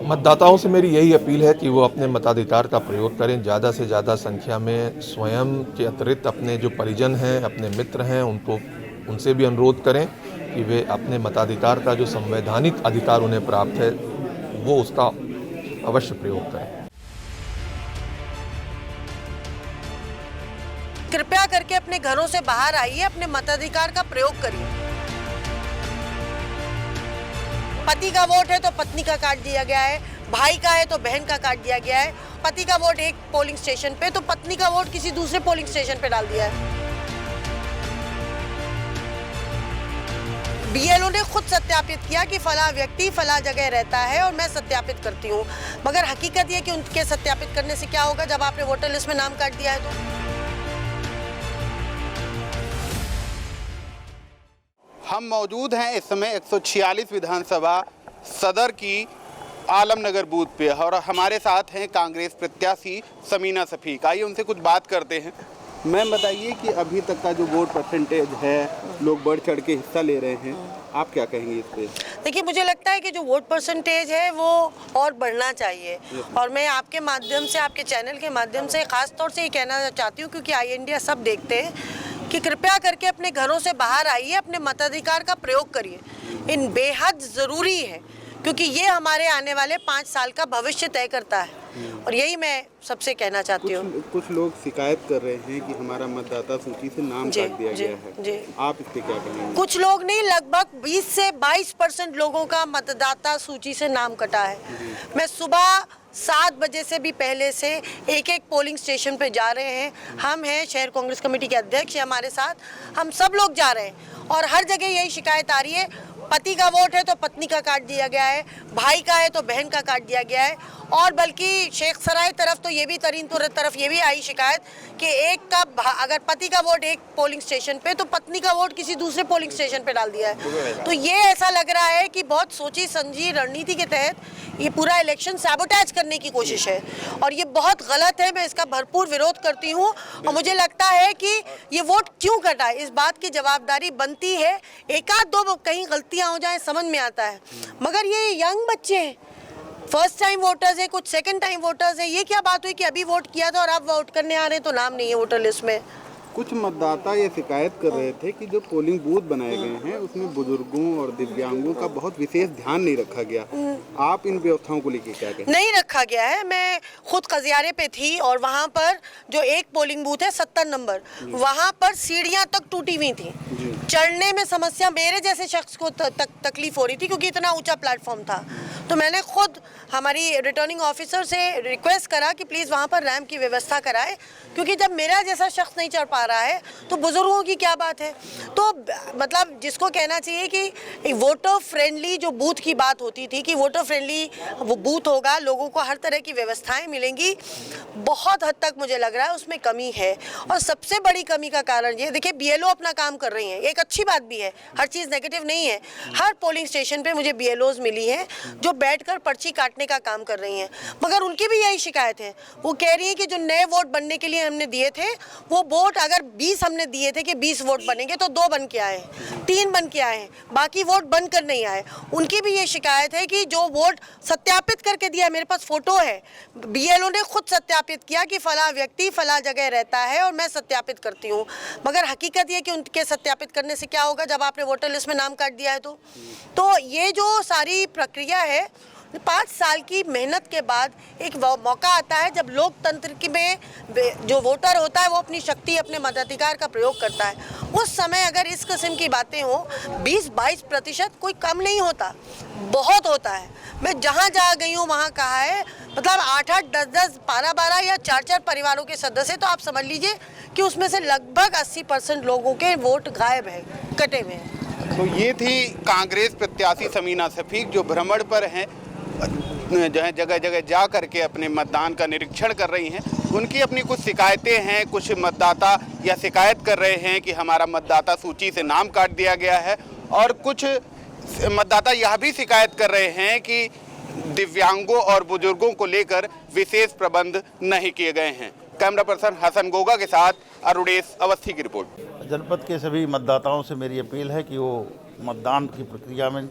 मतदाताओं से मेरी यही अपील है कि वो अपने मताधिकार का प्रयोग करें, ज़्यादा से ज़्यादा संख्या में स्वयं के अतिरिक्त अपने जो परिजन हैं, अपने मित्र हैं, उनसे भी अनुरोध करें कि वे अपने मताधिकार का जो संवैधानिक अधिकार उन्हें प्राप्त है, वो उसका अवश्य प्रयोग करें। कृपया करके अपने घरों से बाहर आइए, अपने मताधिकार का प्रयोग करिए। पति का वोट है तो पत्नी का काट दिया गया है, भाई का है तो बहन का काट दिया गया है। पति का वोट एक पोलिंग स्टेशन पे तो पत्नी का वोट किसी दूसरे पोलिंग स्टेशन पे डाल दिया है। बीएलओ ने खुद सत्यापित किया कि फला व्यक्ति फला जगह रहता है और मैं सत्यापित करती हूँ, मगर हकीकत ये कि उनके सत्यापित करने से क्या होगा जब आपने वोटर लिस्ट में नाम काट दिया है तो। हम मौजूद हैं इस समय 146 विधानसभा सदर की आलमनगर बूथ पे और हमारे साथ हैं कांग्रेस प्रत्याशी समीना शफीक। आइए उनसे कुछ बात करते हैं। मैम बताइए कि अभी तक का जो वोट परसेंटेज है, लोग बढ़ चढ़ के हिस्सा ले रहे हैं, आप क्या कहेंगे इस पे? देखिए, मुझे लगता है कि जो वोट परसेंटेज है वो और बढ़ना चाहिए और मैं आपके माध्यम से, आपके चैनल के माध्यम से खास तौर से ये कहना चाहती हूँ क्योंकि आई इंडिया सब देखते हैं कि कृपया करके अपने घरों से बाहर आइए, अपने मताधिकार का प्रयोग करिए। इन बेहद ज़रूरी है क्योंकि ये हमारे आने वाले 5 साल का भविष्य तय करता है और यही मैं सबसे कहना चाहती हूँ। कुछ लोग शिकायत कर रहे हैं कि हमारा मतदाता सूची से नाम काट दिया गया है। जी। आप इस पे क्या कहेंगे? कुछ लोग नहीं, लगभग 20 से 22% लोगों का मतदाता सूची से नाम कटा है। मैं सुबह 7 बजे से भी पहले से एक एक पोलिंग स्टेशन पे जा रहे हैं। हम हैं शहर कांग्रेस कमेटी के अध्यक्ष, हमारे साथ हम सब लोग जा रहे हैं और हर जगह यही शिकायत आ रही है, पति का वोट है तो पत्नी का काट दिया गया है, भाई का है तो बहन का काट दिया गया है और बल्कि शेख सराय तरफ तो ये भी तरीनपुर तरफ ये भी आई शिकायत कि एक का अगर पति का वोट एक पोलिंग स्टेशन पे तो पत्नी का वोट किसी दूसरे पोलिंग स्टेशन पे डाल दिया है। तो ये ऐसा लग रहा है कि बहुत सोची समझी रणनीति के तहत ये पूरा इलेक्शन सैबोटेज करने की कोशिश है और ये बहुत गलत है। मैं इसका भरपूर विरोध करती हूँ और मुझे लगता है कि ये वोट क्यों कटा है इस बात की जवाबदारी बनती है। एक आध दो कहीं गलतियाँ हो जाए समझ में आता है, मगर ये यंग बच्चे हैं, फर्स्ट टाइम वोटर्स है, कुछ सेकंड टाइम वोटर्स है। ये क्या बात हुई कि अभी वोट किया था और अब वोट करने आ रहे हैं तो नाम नहीं है वोटर लिस्ट में। कुछ मतदाता ये शिकायत कर रहे थे कि जो पोलिंग बूथ बनाए गए हैं उसमें बुजुर्गों और दिव्यांगों का बहुत विशेष ध्यान नहीं रखा गया। आप इन व्यवस्थाओं को लेकर क्या कहें? नहीं रखा गया है। मैं खुद कजियारे पे थी और वहाँ पर जो एक पोलिंग बूथ है 70 नंबर, वहाँ पर सीढ़ियाँ तक टूटी हुई थी, चढ़ने में समस्या मेरे जैसे शख्स को तकलीफ हो रही थी क्योंकि इतना ऊंचा प्लेटफॉर्म था। तो मैंने खुद हमारी रिटर्निंग ऑफिसर से रिक्वेस्ट करा कि प्लीज़ वहाँ पर रैंप की व्यवस्था कराए क्योंकि जब मेरा जैसा शख्स नहीं चढ़ पा रहा है तो बुजुर्गों की क्या बात है। तो मतलब जिसको कहना चाहिए कि वोटर फ्रेंडली जो बूथ की बात होती थी कि वोटर फ्रेंडली वो बूथ होगा, लोगों को हर तरह की व्यवस्थाएं मिलेंगी, बहुत हद तक मुझे लग रहा है उसमें कमी है। और सबसे बड़ी कमी का कारण ये देखिए, बीएलओ अपना काम कर रही हैं, एक अच्छी बात भी है, हर चीज़ नेगेटिव नहीं है। हर पोलिंग स्टेशन पे मुझे बीएलओज मिली हैं जो बैठकर पर्ची काटने का काम कर रही हैं, मगर उनकी भी यही शिकायत है। वो कह रही है कि जो नए वोट बनने के लिए हमने दिए थे वो वोट अगर 20 हमने दिए थे कि 20 वोट बनेंगे तो 2 बन के आए, 3 बन के आए, बाकी वोट बनकर नहीं आए। उनकी भी ये शिकायत है कि जो वोट सत्यापित करके दिया, मेरे पास फोटो है, बीएलओ ने खुद सत्यापित किया कि फला व्यक्ति फला जगह रहता है और मैं सत्यापित करती हूँ, मगर हकीकत ये कि उनके सत्यापित करने से क्या होगा जब आपने वोटर लिस्ट में नाम काट दिया है तो ये जो सारी प्रक्रिया है 5 साल की मेहनत के बाद एक मौका आता है जब लोकतंत्र की में जो वोटर होता है वो अपनी शक्ति, अपने मताधिकार का प्रयोग करता है। उस समय अगर इस किस्म की बातें हो 20-22% कोई कम नहीं होता, बहुत होता है। मैं जहाँ गई हूँ वहाँ कहा है, मतलब 8-8, 10-10, 12-12 या 4-4 परिवारों के सदस्य, तो आप समझ लीजिए कि उसमें से लगभग 80% लोगों के वोट गायब है, कटे हुए हैं। तो ये थी कांग्रेस प्रत्याशी समीना शफीक जो भ्रमण पर हैं, जगह जगह जा करके अपने मतदान का निरीक्षण कर रही हैं। उनकी अपनी कुछ शिकायतें हैं, कुछ मतदाता या शिकायत कर रहे हैं कि हमारा मतदाता सूची से नाम काट दिया गया है और कुछ मतदाता यह भी शिकायत कर रहे हैं कि दिव्यांगों और बुजुर्गों को लेकर विशेष प्रबंध नहीं किए गए हैं। कैमरा पर्सन हसन गोगा के साथ अरुणेश अवस्थी की रिपोर्ट। जनपद के सभी मतदाताओं से मेरी अपील है कि वो मतदान की प्रक्रिया में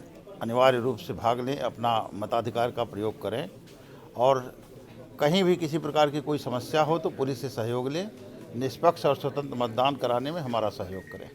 अनिवार्य रूप से भाग लें, अपना मताधिकार का प्रयोग करें और कहीं भी किसी प्रकार की कोई समस्या हो तो पुलिस से सहयोग लें। निष्पक्ष और स्वतंत्र मतदान कराने में हमारा सहयोग करें।